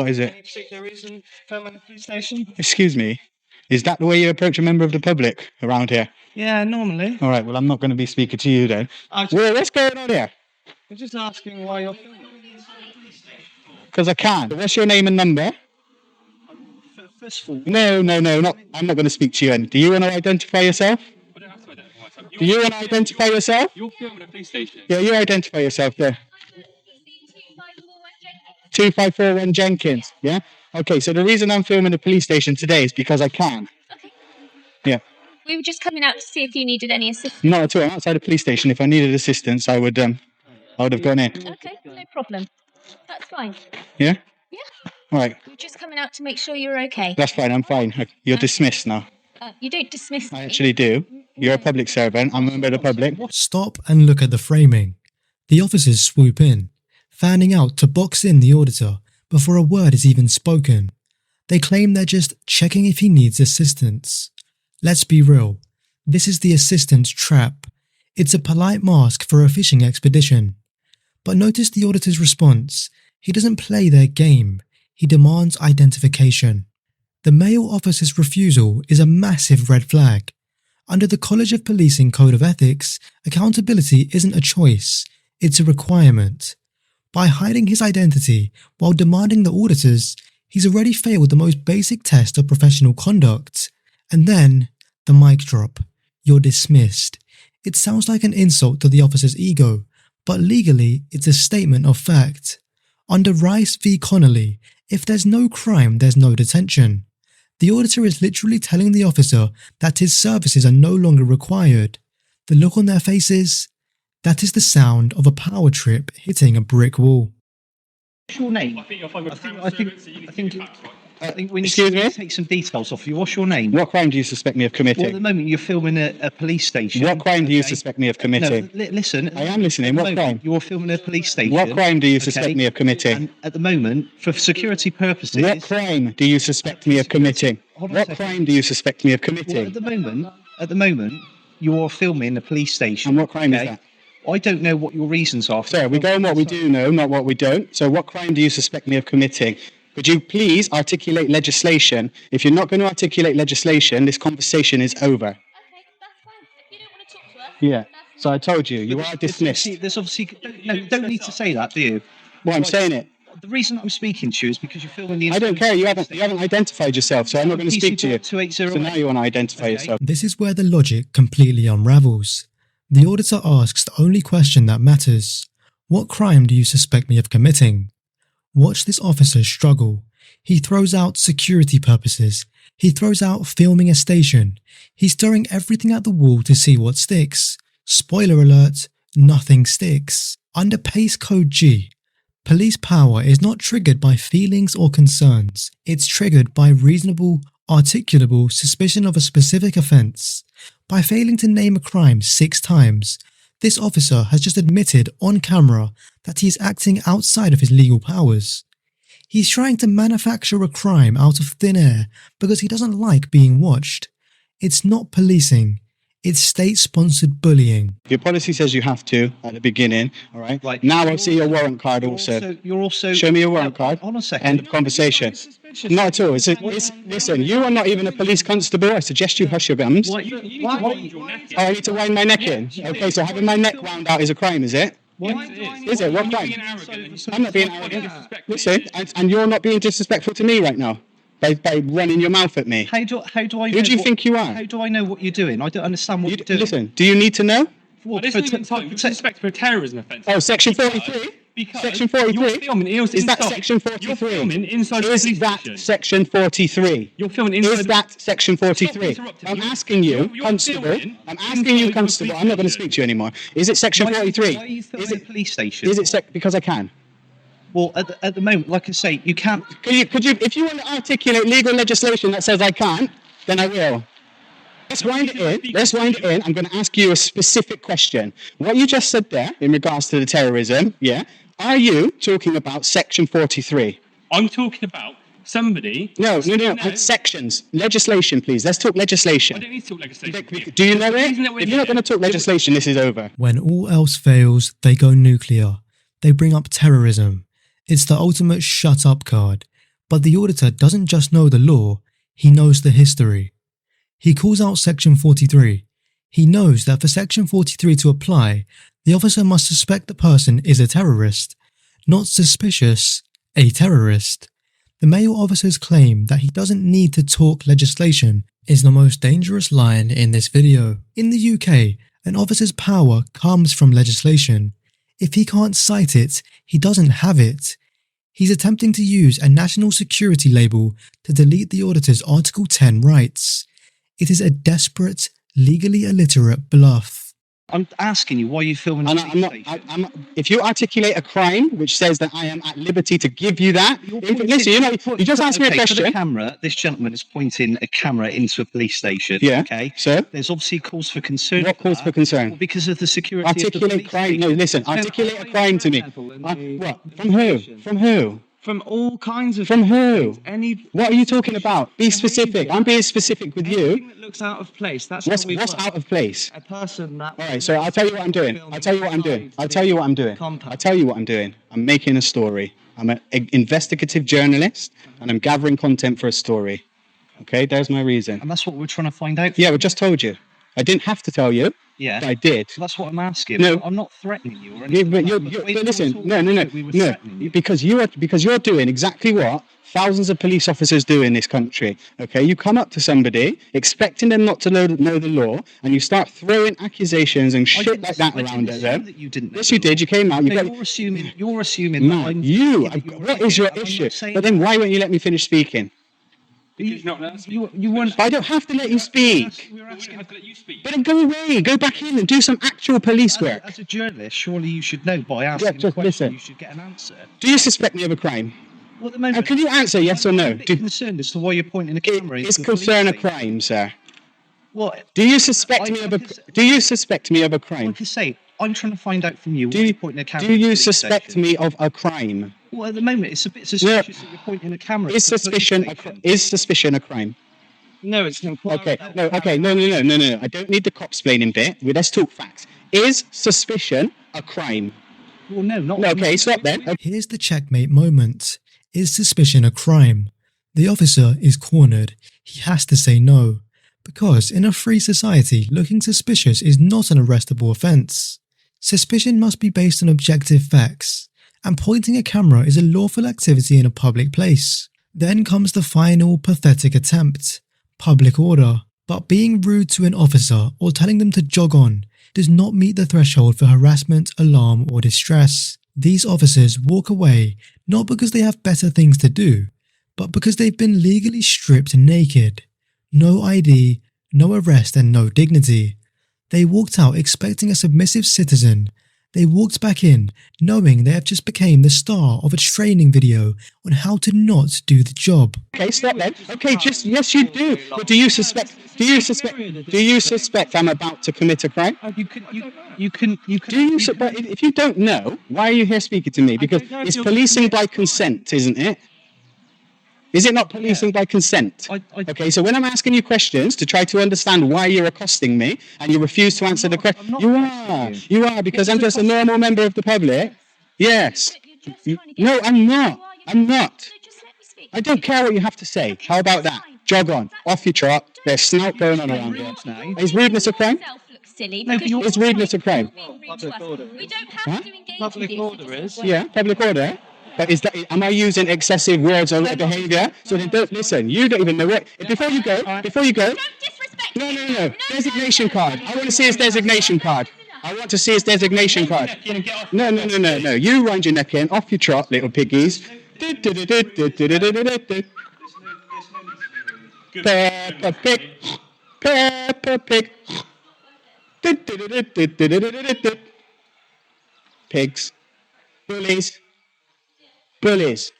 What is it? Any particular reason for filming the police station? Excuse me. Is that the way you approach a member of the public around here? Yeah, normally. All right, well, I'm not going to be speaking to you then. Well, what's going on here? I'm just asking why you're filming. Because I can. What's your name and number? First of all, No, not. I'm not going to speak to you. Do you want to identify yourself? I don't have to identify myself. Do you want to identify yourself? You're filming a police station. Yeah, you identify yourself there. 2541 Jenkins. Yeah? Okay, so the reason I'm filming the police station today is because I can. Okay. Yeah. We were just coming out to see if you needed any assistance. Not at all. I'm outside the police station. If I needed assistance, I would have gone in. Okay, no problem. That's fine. Yeah? Yeah. All right. We're just coming out to make sure you're okay. That's fine. I'm fine. You're dismissed now. You don't dismiss me. I actually do. You're a public servant. I'm a member of the public. Stop and look at the framing. The officers swoop in, fanning out to box in the auditor before a word is even spoken. They claim they're just checking if he needs assistance. Let's be real. This is the assistance trap. It's a polite mask for a fishing expedition. But notice the auditor's response. He doesn't play their game. He demands identification. The male officer's refusal is a massive red flag. Under the College of Policing Code of Ethics, accountability isn't a choice, it's a requirement. By hiding his identity while demanding the auditors, he's already failed the most basic test of professional conduct. And then, the mic drop. You're dismissed. It sounds like an insult to the officer's ego, but legally, it's a statement of fact. Under Rice v. Connolly, if there's no crime, there's no detention. The auditor is literally telling the officer that his services are no longer required. The look on their faces, that is the sound of a power trip hitting a brick wall. what's your name? I think you're fine with I think we need Excuse to me? take some details off you. What's your name? What crime do you suspect me of Well, at the committing? moment, you're filming a police station. What crime do you okay? suspect me of No, committing? listen. I am listening. At What the crime? moment, You're filming a police station. What crime do you suspect me of committing? And at the moment, for security purposes... What crime do you suspect me of committing? Hold on a What second. crime do you suspect me of Well, committing? at the moment, you're filming a police station. And what crime is okay? that? I don't know what your reasons are. Sir, we go on what we do know, not what we don't. So what crime do you suspect me of committing? Could you please articulate legislation? If you're not going to articulate legislation, this conversation is over. Okay, that's fine. If you don't want to talk to us, Yeah. So I told you, you are dismissed. There's obviously... No, you don't need to say that, do you? Well, I'm saying it. The reason I'm speaking to you is because you're filming the... I don't care. You haven't identified yourself, so I'm not going to speak to you. So now you want to identify Okay. yourself. This is where the logic completely unravels. The auditor asks the only question that matters. What crime do you suspect me of committing? Watch this officer struggle. He throws out security purposes. He throws out filming a station. He's throwing everything at the wall to see what sticks. Spoiler alert, nothing sticks. Under Pace Code G, police power is not triggered by feelings or concerns. It's triggered by reasonable, articulable suspicion of a specific offence. By failing to name a crime 6 times, this officer has just admitted on camera that he is acting outside of his legal powers. He's trying to manufacture a crime out of thin air because he doesn't like being watched. It's not policing, it's state-sponsored bullying. Your policy says you have to at the beginning, all right? Right. Now I'll see your warrant card also. You're also... Show me your warrant card. Hold on a second. End of conversation. Not at all. Listen, you are not even a police constable. I suggest you hush your gums. You need to wind your neck in. Oh, I need to wind my neck in. Okay, so having my neck wound out is a crime, is it? Is it? What crime? I'm not being arrogant. Listen, and you're not being disrespectful to me right now by running your mouth at me. How do I know... Who do you think you are? How do I know what you're doing? I don't understand what you're doing. Listen, do you need to know? Well, This is suspect for a terrorism offence. Oh, Section 43? Because Section 43? You're filming Is that inside- Section 43? You're filming inside the Is police that station. Section 43? You're filming inside Is that Section 43? interrupting. I'm asking you, You're Constable. filming I'm asking you, inside Constable. the I'm not going to police speak to you anymore. Is it Section 43? Why are you filming Is a it? police station? Is it because I can? Well, at the moment, like I say, you can't... Could you, if you want to articulate legal legislation that says I can't, then I will. Let's wind it in. Let's wind it in. I'm going to ask you a specific question. What you just said there in regards to the terrorism, yeah, are you talking about Section 43? I'm talking about somebody... No. Sections. Legislation, please. Let's talk legislation. I don't need to talk legislation. Do you know The it? reason that we're If you're not here- going to talk legislation, this is over. When all else fails, they go nuclear. They bring up terrorism. It's the ultimate shut up card. But the auditor doesn't just know the law, he knows the history. He calls out Section 43. He knows that for Section 43 to apply, the officer must suspect the person is a terrorist, not suspicious, a terrorist. The male officer's claim that he doesn't need to talk legislation is the most dangerous line in this video. In the UK, an officer's power comes from legislation. If he can't cite it, he doesn't have it. He's attempting to use a national security label to delete the auditor's Article 10 rights. It is a desperate, legally illiterate bluff. I'm asking you why you filming a I'm not. police station. If you articulate a crime which says that I am at liberty to give you that, listen, you just asked me a For the question. camera, this gentleman is pointing a camera into a police station. Yeah. Okay. So, There's obviously cause for concern. what cause for that. concern? Well, because of the security. of the Articulate police crime. station. No, listen. Articulate a crime to me. What? From who? From who? From all kinds of From who? things. Any What are you talking about? Be specific. I'm being specific with you. anything that looks out of place. That's What's how we work. out of place? A person that. All right, so I'll tell you what I'm doing. I'll tell you what I'm doing. I'll tell you what I'm doing. I'll tell you what I'm doing. I'm making a story. I'm an investigative journalist, and I'm gathering content for a story. Okay, there's my reason. And that's what we're trying to find out. Yeah, I just told you. I didn't have to tell you, Yeah. but I did. So that's what I'm asking. No. I'm not threatening you or Yeah, anything. but like you're, that. you're, The way but we listen, were no, talking, we were threatening you. because you're doing exactly what thousands of police officers do in this country. Okay, you come up to somebody expecting them not to know the law, and you start throwing accusations and shit like that around at them. That you didn't know Yes, you the law. did. You came out. You No, got. you're assuming that Man, I'm you. that you're What is your I'm not issue? saying But then that. why won't you let me finish speaking? Because you're not allowed to speak. You weren't. But I don't have to let you speak. We wouldn't have to let you speak. But then go away. Go back in and do some actual police work. As a journalist, surely you should know by asking just a question. listen. You should get an answer. Do you suspect me of a crime? Well, at the moment, Can you answer yes or no? I'm a bit concerned as to why you're pointing a camera. Is into a police concern a station. crime, sir? What? Do you suspect me of a? Like I said- Do you suspect me of a crime? Like I say, I'm trying to find out from you why Do you're you, pointing a camera. do into a you police suspect station. me of a crime? Well, at the moment, it's a bit suspicious that you're pointing a camera. Is into a police suspicion station. is suspicion a crime? No, it's not. Okay, no, no. I don't need the cop-splaining bit. Let's talk facts. Is suspicion a crime? Well, no, not. No, okay, stop then. Okay. Here's the checkmate moment. Is suspicion a crime? The officer is cornered. He has to say no. Because in a free society, looking suspicious is not an arrestable offence. Suspicion must be based on objective facts, and pointing a camera is a lawful activity in a public place. Then comes the final pathetic attempt, public order. But being rude to an officer or telling them to jog on does not meet the threshold for harassment, alarm or distress. These officers walk away not because they have better things to do, but because they've been legally stripped naked. No ID, no arrest and no dignity. They walked out expecting a submissive citizen. They walked back in knowing they have just become the star of a training video on how to not do the job. Okay, stop then. Okay, just yes, you do. But do you suspect? Do you suspect I'm about to commit a crime? You can. Do you? But if you don't know, why are you here speaking to me? Because don't know if it's you're policing committing by consent, isn't it? Is it not policing by consent? Okay, so when I'm asking you questions to try to understand why you're accosting me and you refuse to answer the question, you are because I'm just a normal member of the public. Yes. You're just trying to get No, I'm not. You are, you're I'm not. No, just let me speak. I don't care what you have to say. How about that? Jog on, off your trot. There's snout going on around here. Is rudeness a crime? Yourself look silly No, but because you're- Is rudeness a crime? you're being rude to us. We don't have Huh? to engage Public with you. order is. Yeah, public order. But is that? Am I using excessive words or behaviour? So then don't listen. You don't even know it. Before you go. Don't disrespect No, me. no, no. Designation card. I want to see his designation card. I want to see his designation card. No. You wind your neck in, off your trot, little piggies. Peppa Pig. Peppa Pig. Pigs. Bullies. Bullies.